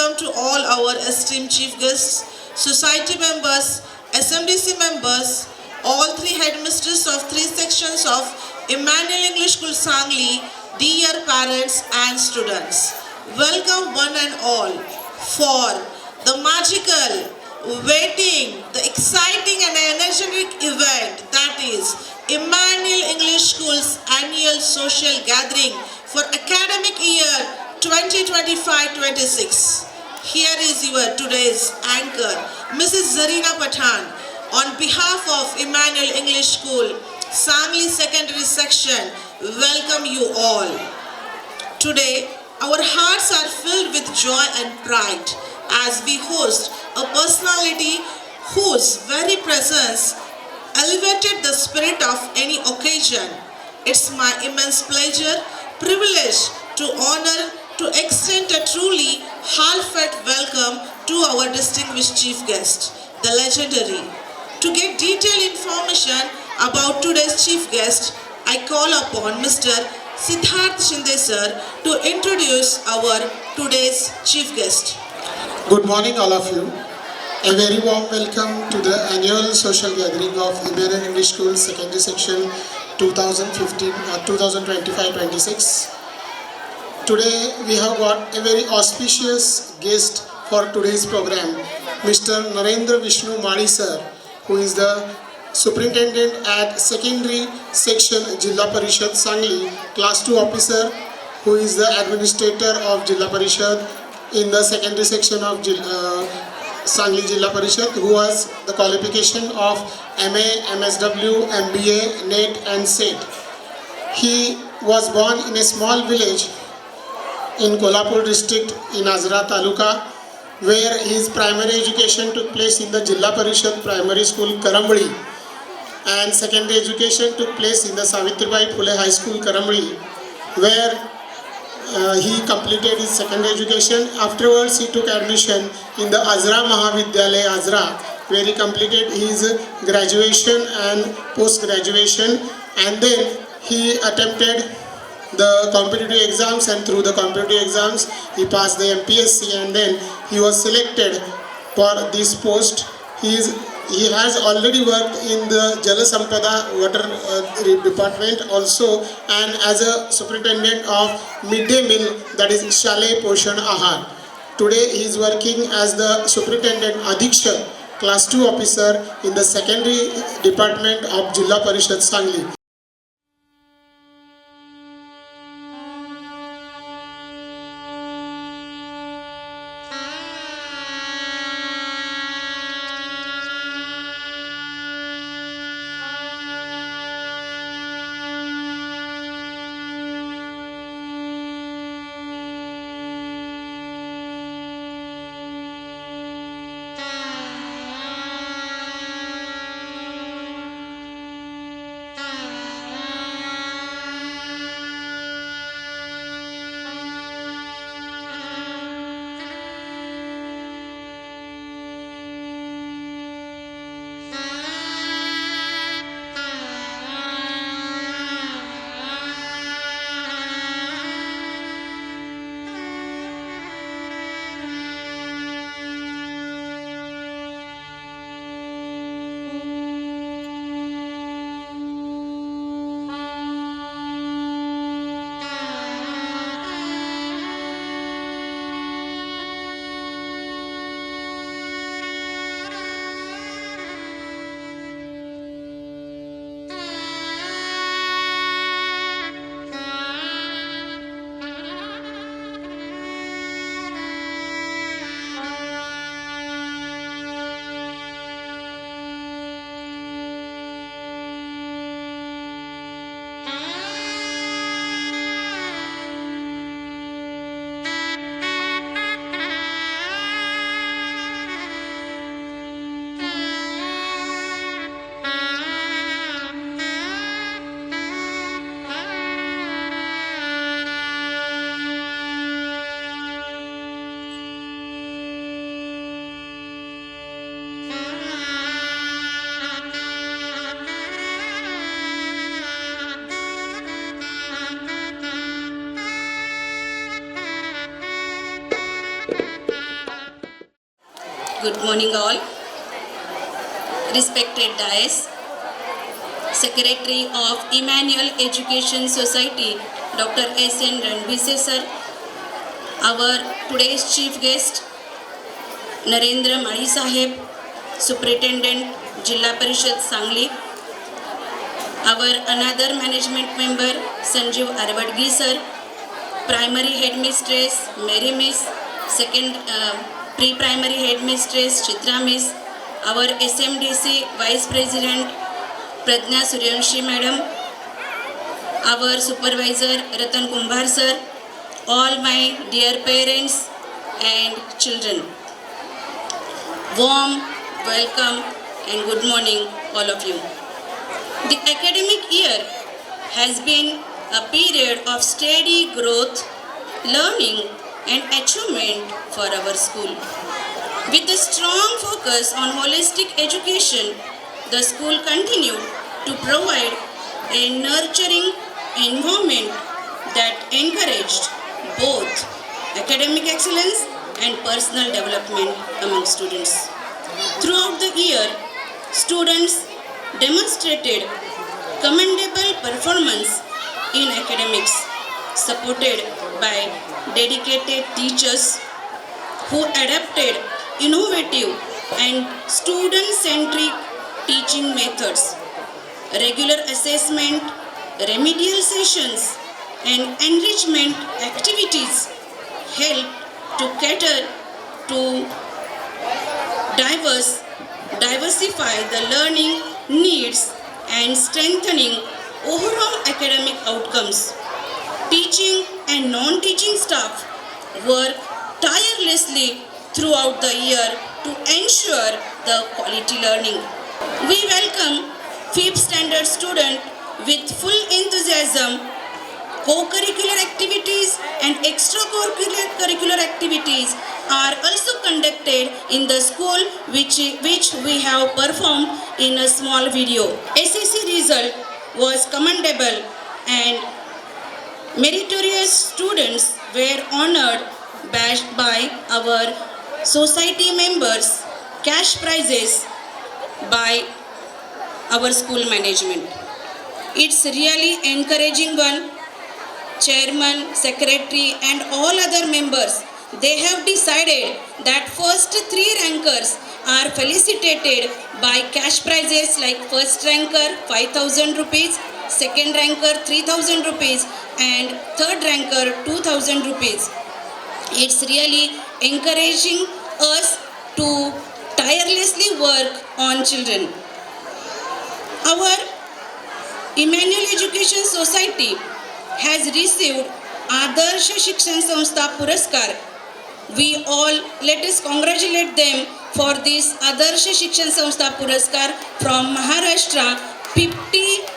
welcome to all our esteemed chief guests, society members, SMDC members, all three headmistresses of three sections of Emmanuel English School Sangli, dear parents and students. Welcome one and all for the magical, waiting, the exciting and energetic event that is Emmanuel English School's annual social gathering for academic year 2025-26. Here is your today's anchor, Mrs. Zarina Pathan, on behalf of Emmanuel English School, Sangli Secondary Section, welcome you all. Today, our hearts are filled with joy and pride as we host a personality whose very presence elevated the spirit of any occasion. It's my immense pleasure, privilege to honor, to extend a truly heartfelt welcome to our distinguished chief guest, the legendary. To get detailed information about today's chief guest, I call upon Mr. Siddharth Shinde sir to introduce our today's chief guest. Good morning all of you. A very warm welcome to the annual social gathering of Emmanuel English School Secondary Section 2015 or 2025-26. Today we have got a very auspicious guest for today's program, Mr. Narendra Vishnu Madi sir, who is the Superintendent at Secondary Section Jilla Parishad Sangli, Class 2 Officer, who is the Administrator of Jilla Parishad in the Secondary Section of Sangli Jilla Parishad, who has the qualification of MA, MSW, MBA, NET and SET. He was born in a small village in Kolhapur district in Azra Taluka, where his primary education took place in the Jilla Parishad Primary School Karambali, and secondary education took place in the Savitribai Phule High School Karambali, where he completed his secondary education. Afterwards, he took admission in the Azra Mahavidyalaya Azra, where he completed his graduation and post-graduation, and then he attempted the competitive exams, and through the competitive exams he passed the MPSC, and then he was selected for this post. He has already worked in the Jala Sampada water department also, and as a superintendent of midday meal, that is Shale Poshan Ahar. Today he is working as the superintendent Adhikshak, class 2 officer in the secondary department of Jilla Parishad Sangli. Good morning all. Respected Dais, Secretary of Emmanuel Education Society, Dr. S.N. Ranbise sir, our today's chief guest, Narendra Mali Saheb, Superintendent, Jilla Parishad Sangli, our another management member, Sanjeev Arvadgi sir, primary headmistress, Mary Miss, second pre-primary headmistress, Chitra Miss, our SMDC Vice President, Pradnya Suryanshi Madam, our supervisor, Ratan Kumbhar sir, all my dear parents and children. Warm welcome and good morning all of you. The academic year has been a period of steady growth, learning and achievement for our school. With a strong focus on holistic education, the school continued to provide a nurturing environment that encouraged both academic excellence and personal development among students. Throughout the year, students demonstrated commendable performance in academics, supported by dedicated teachers who adapted innovative and student-centric teaching methods. Regular assessment, remedial sessions, and enrichment activities help to cater to diversify the learning needs and strengthening overall academic outcomes. Teaching and non-teaching staff work tirelessly throughout the year to ensure the quality learning. We welcome 5th standard student with full enthusiasm. Co-curricular activities and extracurricular activities are also conducted in the school, which we have performed in a small video. SSC result was commendable and meritorious students were honored by our society members, cash prizes by our school management. It's really encouraging one. Chairman, secretary and all other members, they have decided that first 3 rankers are felicitated by cash prizes like first ranker 5,000 rupees, second ranker 3,000 rupees and third ranker 2,000 rupees. It's really encouraging us to tirelessly work on children. Our Emmanuel Education Society has received Adarsh Shikshan Sanstha Puraskar. We all let us congratulate them for this Adarsh Shikshan Sanstha Puraskar from Maharashtra. 50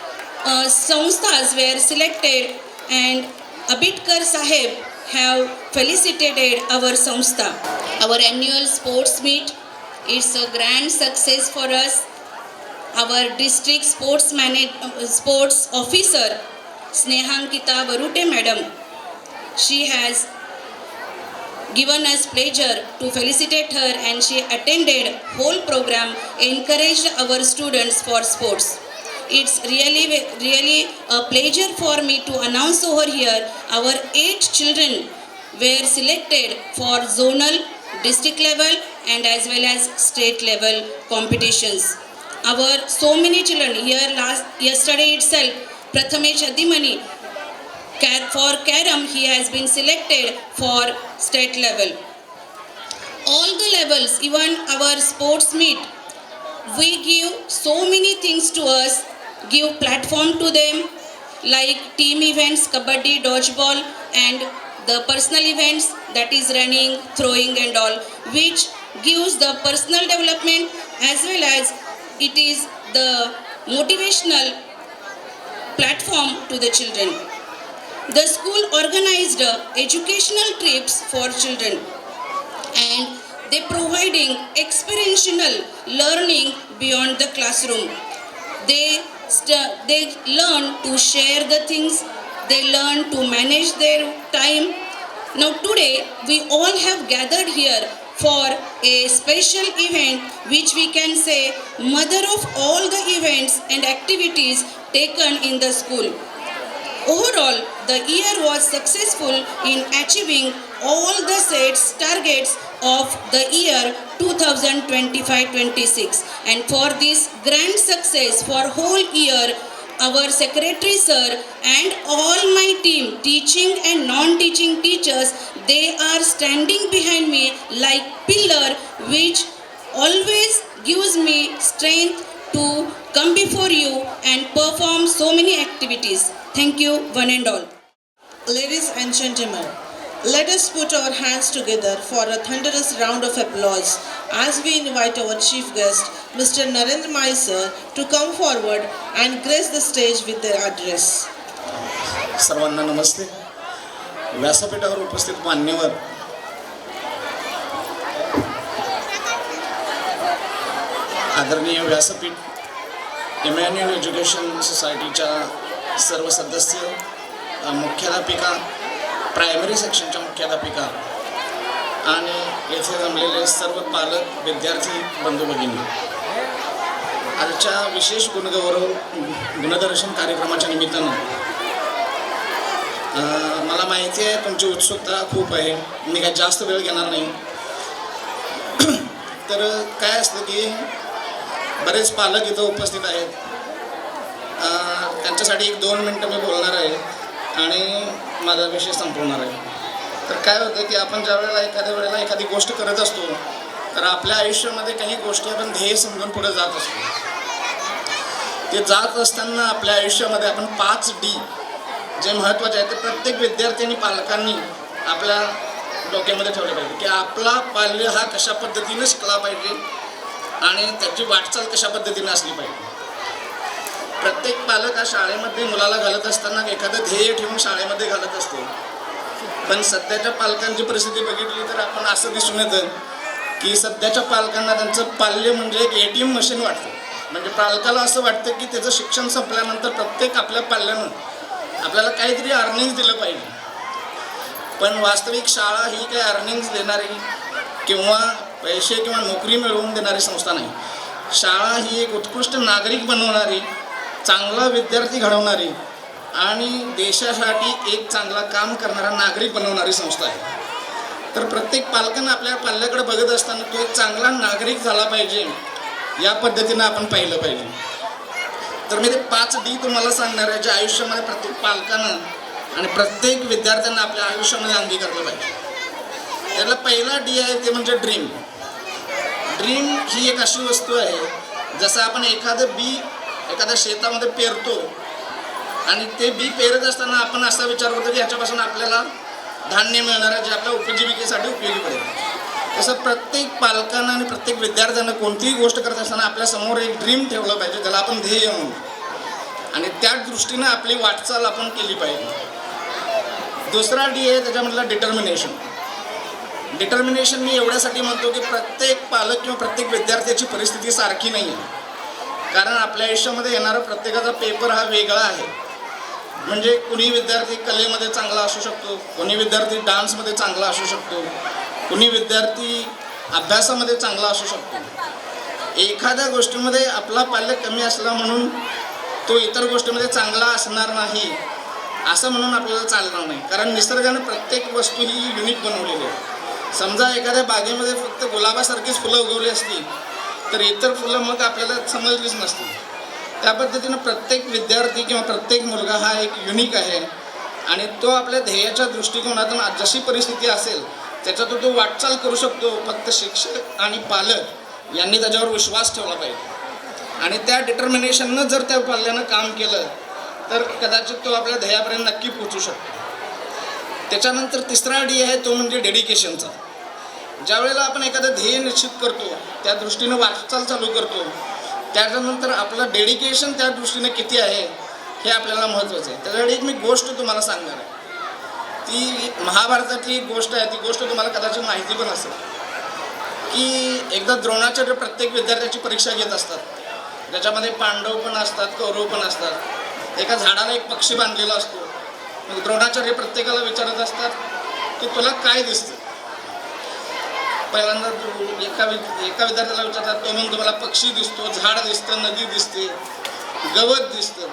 sanstha's were selected and Abidkar Saheb have felicitated our sanstha. Our annual sports meet is a grand success for us. Our district sports officer Snehankita Varute madam, she has given us pleasure to felicitate her and she attended whole program, encouraged our students for sports. It's really a pleasure for me to announce over here our 8 children were selected for zonal, district level and as well as state level competitions. Our so many children here yesterday itself, Prathamesh Adimani, for Karam he has been selected for state level. All the levels, even our sports meet, we give so many things to us, give platform to them like team events, kabaddi, dodgeball and the personal events that is running, throwing and all, which gives the personal development as well as it is the motivational platform to the children. The school organized educational trips for children and they providing experiential learning beyond the classroom. They learn to share the things, they learn to manage their time Now today we all have gathered here for a special event which we can say mother of all the events and activities taken in the school. Overall, the year was successful in achieving all the sets targets of the year 2025-26, and for this grand success for whole year, our secretary sir and all my team, teaching and non-teaching teachers, they are standing behind me like pillar which always gives me strength to come before you and perform so many activities. Thank you, one and all. Ladies and gentlemen, let us put our hands together for a thunderous round of applause as we invite our chief guest, Mr. Narendra Mai sir, to come forward and grace the stage with their address. सर्वांना नमस्ते. व्यासपीठावर उपस्थित मान्यवर, आदरणीय व्यासपीठ, Emmanuel education सोसायटीच्या सर्व सदस्य, मुख्याध्यापिका, प्रायमरी सेक्शनच्या मुख्याध्यापिका आणि येथे जमलेले सर्व पालक, विद्यार्थी बंधू भगिनी, आजच्या विशेष गुणदर्शन कार्यक्रमाच्या निमित्तानं मला माहिती आहे तुमची उत्सुकता खूप आहे. मी काय जास्त वेळ घेणार नाही. तर काय असतं की बरेच पालक इथं उपस्थित आहेत. त्यांच्यासाठी 1-2 मिनटं मी बोलणार आहे आणि माझा विषय संपवणार आहे. तर काय होतं की आपण ज्या वेळेला एखाद्या वेळेला एखादी गोष्ट करत असतो तर आपल्या आयुष्यामध्ये काही गोष्टी आपण ध्येय समजून पुढे जात असतो. ते जात असताना आपल्या आयुष्यामध्ये आपण 5D जे महत्त्वाचे आहे ते प्रत्येक विद्यार्थी आणि पालकांनी आपल्या डोक्यामध्ये ठेवले पाहिजे की आपला पाल्य हा कशा पद्धतीने शिकला पाहिजे आणि त्याची वाटचाल कशा पद्धतीने असली पाहिजे. प्रत्येक पालक हा शाळेमध्ये मुलाला घालत असताना एखादं ध्येय ठेवून शाळेमध्ये घालत असतो. पण सध्याच्या पालकांची परिस्थिती बघितली तर आपण असं दिसून येतं की सध्याच्या पालकांना त्यांचं पाल्य म्हणजे एक ATM मशीन वाटतं. म्हणजे पालकाला असं वाटतं की त्याचं शिक्षण संपल्यानंतर प्रत्येक आपल्या पाल्यानं आपल्याला काहीतरी अर्निंग्स दिलं पाहिजे. पण वास्तविक शाळा ही काही अर्निंग्स देणारी किंवा पैसे किंवा नोकरी मिळवून देणारी संस्था नाही. शाळा ही एक उत्कृष्ट नागरिक बनवणारी, चांगला विद्यार्थी घडवणारी आणि देशासाठी एक चांगला काम करणारा नागरिक बनवणारी संस्था आहे. तर प्रत्येक पालकांना आपल्या पाल्याकडे बघत असताना तो एक चांगला नागरिक झाला पाहिजे या पद्धतीनं आपण पाहिलं पाहिजे. तर मी ते 5D तुम्हाला सांगणार आहे जे आयुष्यामध्ये प्रत्येक पालकानं आणि प्रत्येक विद्यार्थ्यांना आपल्या आयुष्यामध्ये अंगीकारलं पाहिजे. त्याला पहिला D आहे ते म्हणजे ड्रीम. ड्रीम ही एक अशी वस्तू आहे जसं आपण एखादं बी एखाद्या शेतामध्ये पेरतो आणि ते बी पेरत असताना आपण असा विचार करतो की ह्याच्यापासून आपल्याला धान्य मिळणार आहे जे आपल्या उपजीविकेसाठी उपयोगी पडेल. तसं प्रत्येक पालकांना आणि प्रत्येक विद्यार्थ्यांना कोणतीही गोष्ट करत असताना आपल्यासमोर एक ड्रीम ठेवलं पाहिजे ज्याला आपण ध्येय म्हणू आणि त्या दृष्टीनं आपली वाटचाल आपण केली पाहिजे. दुसरा D आहे त्याच्यामधला डिटर्मिनेशन. डिटर्मिनेशन मी एवढ्यासाठी म्हणतो की प्रत्येक पालक किंवा प्रत्येक विद्यार्थ्याची परिस्थिती सारखी नाही आहे. कारण आपल्या आयुष्यामध्ये येणारा प्रत्येकाचा पेपर हा वेगळा आहे. म्हणजे कुणी विद्यार्थी कलेमध्ये चांगला असू शकतो, कोणी विद्यार्थी डान्समध्ये चांगला असू शकतो, कुणी विद्यार्थी अभ्यासामध्ये चांगला असू शकतो. एखाद्या गोष्टीमध्ये आपला पाल्य कमी असला म्हणून तो इतर गोष्टीमध्ये चांगला असणार नाही असं म्हणून आपल्याला चालणार नाही. कारण निसर्गाने प्रत्येक वस्तू ही युनिक बनवलेली आहे. समजा एखाद्या बागेमध्ये फक्त गुलाबासारखीच फुलं उगवली असती तर इतर फुलं मग आपल्याला समजलीच नसतील. त्या पद्धतीनं प्रत्येक विद्यार्थी किंवा प्रत्येक मुलगा हा एक युनिक आहे आणि तो आपल्या ध्येयाच्या दृष्टिकोनातून जशी परिस्थिती असेल त्याच्यातून तो वाटचाल करू शकतो. फक्त शिक्षक आणि पालक यांनी त्याच्यावर विश्वास ठेवला पाहिजे आणि त्या डिटर्मिनेशननं जर त्या पाल्यानं काम केलं तर कदाचित तो आपल्या ध्येयापर्यंत नक्की पोचू शकतो. त्याच्यानंतर तिसरा D आहे तो म्हणजे डेडिकेशनचा. ज्या वेळेला आपण एखादं ध्येय निश्चित करतो त्या दृष्टीनं वाटचाल चालू करतो त्याच्यानंतर आपलं डेडिकेशन त्या दृष्टीने किती आहे हे आपल्याला महत्त्वाचं आहे. त्याच्यासाठी एक मी गोष्ट तुम्हाला सांगणार आहे. ती महाभारतातली एक गोष्ट आहे. ती गोष्ट तुम्हाला कदाचित माहिती पण असेल की एकदा द्रोणाचार्य प्रत्येक विद्यार्थ्याची परीक्षा घेत असतात. ज्याच्यामध्ये पांडव पण असतात, कौरव पण असतात. एका झाडाला एक पक्षी बांधलेला असतो. मग द्रोणाचार्य प्रत्येकाला विचारत असतात की तुला काय दिसतं. पहिल्यांदा एका विद्यार्थ्याला विचारतात, तो म्हणतो मला पक्षी दिसतो, झाड दिसतं, नदी दिसते, गवत दिसतं.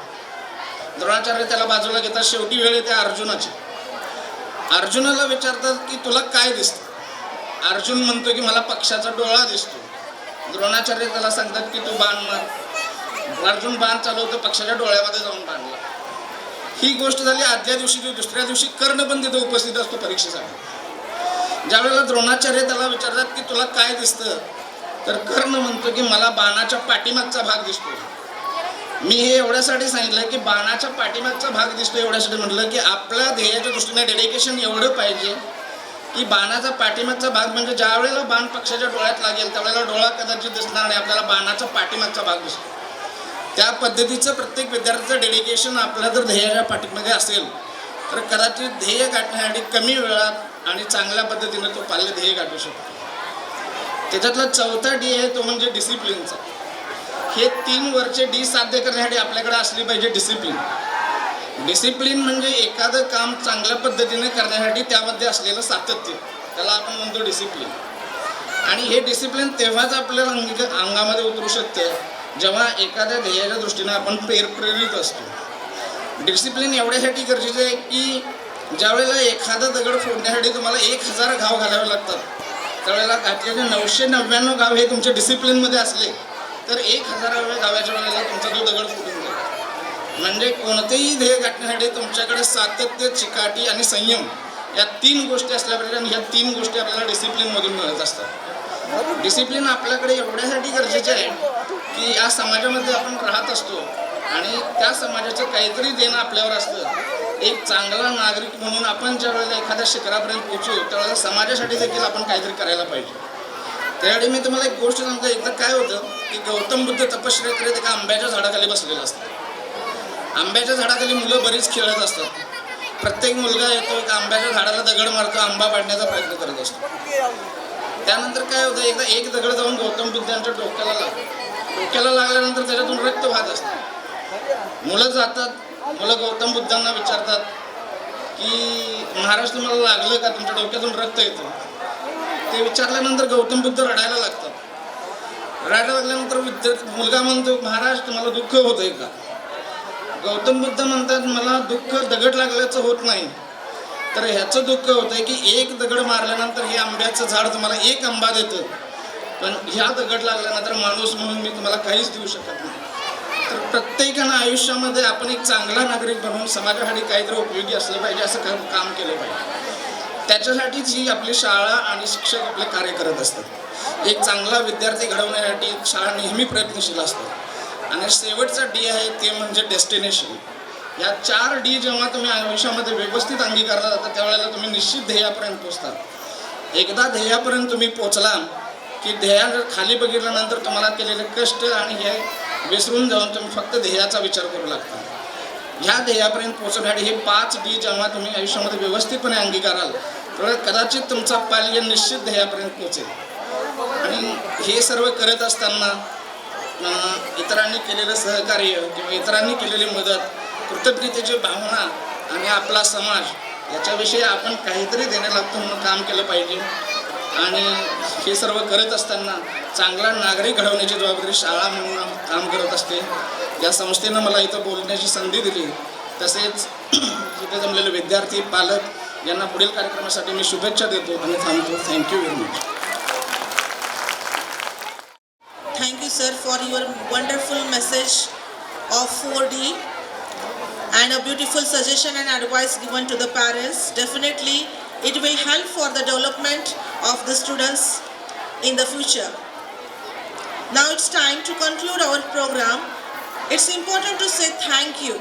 द्रोणाचार्य त्याला बाजूला घेतात. शेवटी वेळ येते अर्जुनाची. अर्जुनाला विचारतात की तुला काय दिसतं. अर्जुन म्हणतो की मला पक्षाचा डोळा दिसतो. द्रोणाचार्य त्याला सांगतात की तू बाण मार. अर्जुन बाण चालवतो, पक्षाच्या डोळ्यामध्ये जाऊन बाणला. ही गोष्ट झाली आदल्या दिवशी. दुसऱ्या दिवशी कर्ण पण तिथे उपस्थित असतो परीक्षेसाठी. ज्यावेळेला द्रोणाचार्य त्याला विचारतात की तुला काय दिसतं, तर कर्ण म्हणतो की मला बाणाच्या पाठीमागचा भाग दिसतो. मी हे एवढ्यासाठी सांगितलं की बाणाच्या पाठीमागचा भाग दिसतो, एवढ्यासाठी म्हटलं की आपल्या ध्येयाच्या दृष्टीने डेडिकेशन एवढं पाहिजे की बाणाचा पाठीमागचा भाग म्हणजे ज्या वेळेला बाण पक्षाच्या डोळ्यात लागेल त्यावेळेला डोळा कदाचित दिसणार नाही, आपल्याला बाणाचा पाठीमागचा भाग दिसतो. त्या पद्धतीचं प्रत्येक विद्यार्थ्याचं डेडिकेशन आपल्या जर ध्येयाच्या पाठीमध्ये असेल तर कदाचित ध्येय गाठण्यासाठी कमी वेळात आणि चांगल्या पद्धतीने तो पाल्य ध्येय गाठू शकतो. त्याच्यातला चौथा डी आहे तो म्हणजे डिसिप्लिनचा. हे 3 वरचे डी साध्य करण्यासाठी आपल्याकडे असली पाहिजे डिसिप्लिन. डिसिप्लिन म्हणजे एखादं काम चांगल्या पद्धतीने करण्यासाठी त्यामध्ये असलेलं सातत्य, त्याला आपण म्हणतो डिसिप्लिन. आणि हे डिसिप्लिन तेव्हाच आपल्याला अंगामध्ये उतरू शकते जेव्हा एखाद्या ध्येयाच्या दृष्टीने आपण प्रेरित असतो. डिसिप्लिन एवढ्यासाठी गरजेचं आहे की ज्या वेळेला एखादा दगड फोडण्यासाठी तुम्हाला 1000 घाव घालावे लागतात, त्यावेळेला घातलेले 999 घाव हे तुमच्या डिसिप्लिनमध्ये असले तर 1000व्या गावाच्या वेळेला तुमचा तो दगड फुटून जाईल. म्हणजे कोणतेही ध्येय गाठण्यासाठी तुमच्याकडे सातत्य, चिकाटी आणि संयम या 3 गोष्टी असल्या पाहिजे. आणि ह्या 3 गोष्टी आपल्याला डिसिप्लिनमधून मिळत असतात. डिसिप्लिन आपल्याकडे एवढ्यासाठी गरजेचे आहे की या समाजामध्ये आपण राहत असतो आणि त्या समाजाचं काहीतरी देणं आपल्यावर असतं. एक चांगला नागरिक म्हणून आपण ज्या वेळेला एखाद्या शिखरापर्यंत पोहोचू त्यावेळेला समाजासाठी देखील आपण काहीतरी करायला पाहिजे. त्यावेळी मी तुम्हाला एक गोष्ट सांगतो. एकदा काय होतं की गौतम बुद्ध तपश्चर्या करीत एका आंब्याच्या झाडाखाली बसलेला असतात. आंब्याच्या झाडाखाली मुलं बरीच खेळत असतात. प्रत्येक मुलगा येतो एका आंब्याच्या झाडाला दगड मारतो, आंबा पाडण्याचा प्रयत्न करत असतो. त्यानंतर काय होतं, एकदा एक दगड जाऊन गौतम बुद्धांच्या डोक्याला लागल्यानंतर त्याच्यातून रक्त वाहत असतं. मुलं जातात, मुलं गौतम बुद्धांना विचारतात की महाराज तुम्हाला लागलं का, तुमच्या डोक्यातून रक्त येतं. ते विचारल्यानंतर गौतम बुद्ध रडायला लागतात. रडायला लागल्यानंतर मुलगा म्हणतो महाराज तुम्हाला दुःख होतंय का. गौतम बुद्ध म्हणतात मला दुःख दगड लागल्याचं होत नाही, तर ह्याचं दुःख होतंय की एक दगड मारल्यानंतर हे आंब्याचं झाड तुम्हाला 1 आंबा देतं, पण ह्या दगड लागल्यानंतर माणूस म्हणून मी तुम्हाला काहीच देऊ शकत नाही. तर प्रत्येकानं आयुष्यामध्ये आपण एक चांगला नागरिक बनवून समाजासाठी काहीतरी उपयोगी असलं पाहिजे, असं काम केलं पाहिजे. त्याच्यासाठीच ही आपली शाळा आणि शिक्षक आपले कार्य करत असतात. एक चांगला विद्यार्थी घडवण्यासाठी शाळा नेहमी प्रयत्नशील असतात. आणि शेवटचा डी आहे ते म्हणजे डेस्टिनेशन. या 4 डी जेव्हा तुम्ही आयुष्यामध्ये व्यवस्थित अंगीकारला जातात त्यावेळेला तुम्ही निश्चित ध्येयापर्यंत पोचता. एकदा ध्येयापर्यंत तुम्ही पोचला की ध्येयाला खाली बघितल्यानंतर तुम्हाला केलेले कष्ट आणि हे विसरून जाऊन तुम्ही फक्त ध्येयाचा विचार करू लागता. ह्या ध्येयापर्यंत पोहोचण्यासाठी हे 5 डी जेव्हा तुम्ही आयुष्यामध्ये व्यवस्थितपणे अंगीकाराल तर कदाचित तुमचा पाल्य निश्चित ध्येयापर्यंत पोचेल. आणि हे सर्व करत असताना इतरांनी केलेलं सहकार्य किंवा इतरांनी केलेली मदत, कृतज्ञतेची भावना आणि आपला समाज याच्याविषयी आपण काहीतरी देणे लागतो म्हणून काम केलं पाहिजे. आणि हे सर्व करत असताना चांगला नागरिक घडवण्याची जबाबदारी शाळा म्हणून काम करत असते. या संस्थेनं मला इथं बोलण्याची संधी दिली. तसेच इथे जमलेले विद्यार्थी, पालक यांना पुढील कार्यक्रमासाठी मी शुभेच्छा देतो आणि थांबतो. Thank you very much. Thank you, sir, for your wonderful message of 4D and a beautiful suggestion and advice given to the parents. Definitely, it will help for the development of the students in the future. Now it's time to conclude our program. It's important to say thank you.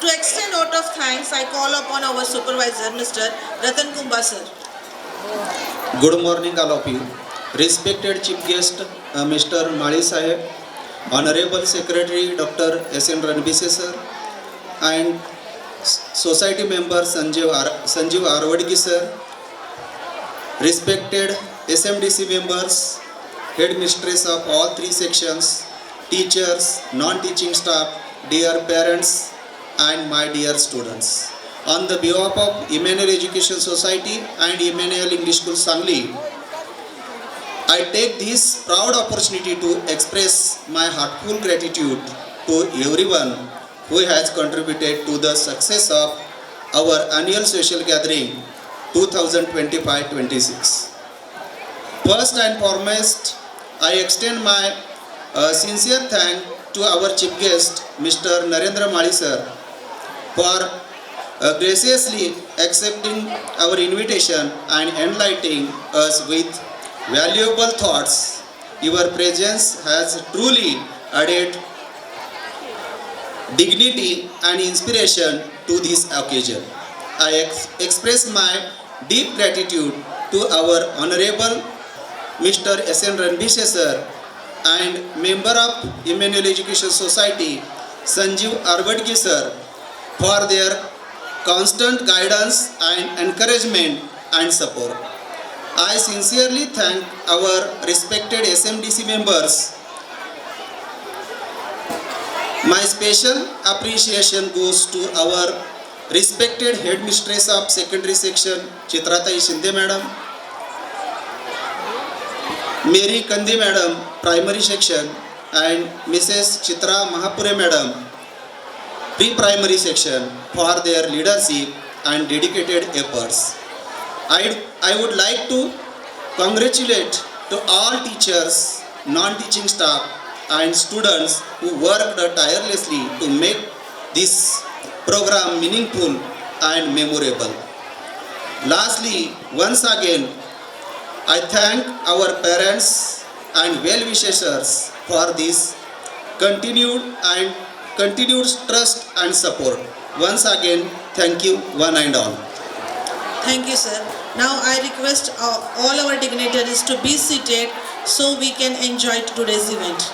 To extend out of thanks, I call upon our supervisor, Mr. Ratan Kumba, sir. Good morning, all of you. Respected Chief Guest, Mr. Mali Saheb, Honorable Secretary Dr. S.N. Ranbise sir, and Society Member Sanjeev Arwadgi sir, respected SMDC members, Headmistress of all 3 sections, teachers, non-teaching staff, dear parents, and my dear students. on the behalf of Emmanuel Education Society and Emmanuel English School Sangli, I take this proud opportunity to express my heartfelt gratitude to everyone who has contributed to the success of our annual social gathering 2025-26. First and foremost, I extend my sincere thanks to our chief guest, Mr. Narendra Mali sir, for graciously accepting our invitation and enlightening us with valuable thoughts. Your presence has truly added dignity and inspiration to this occasion. I express my deep gratitude to our Honorable Mr. S.N. Ranbise sir and member of Emmanuel Education Society, Sanjeev Arvadgi sir, for their constant guidance and encouragement and support. I sincerely thank our respected SMDC members. My special appreciation goes to our respected headmistress of secondary section, Chitratai Shinde madam, Mary Kandi madam, primary section, and Mrs. Chitra Mahapure madam, pre-primary section, for their leadership and dedicated efforts. I would like to congratulate to all teachers, non-teaching staff and students who worked tirelessly to make this program meaningful and memorable. Lastly, once again, I thank our parents and well-wishers for this continued trust and support. Once again, thank you one and all. Thank you, sir. Now I request all our dignitaries to be seated so we can enjoy today's event.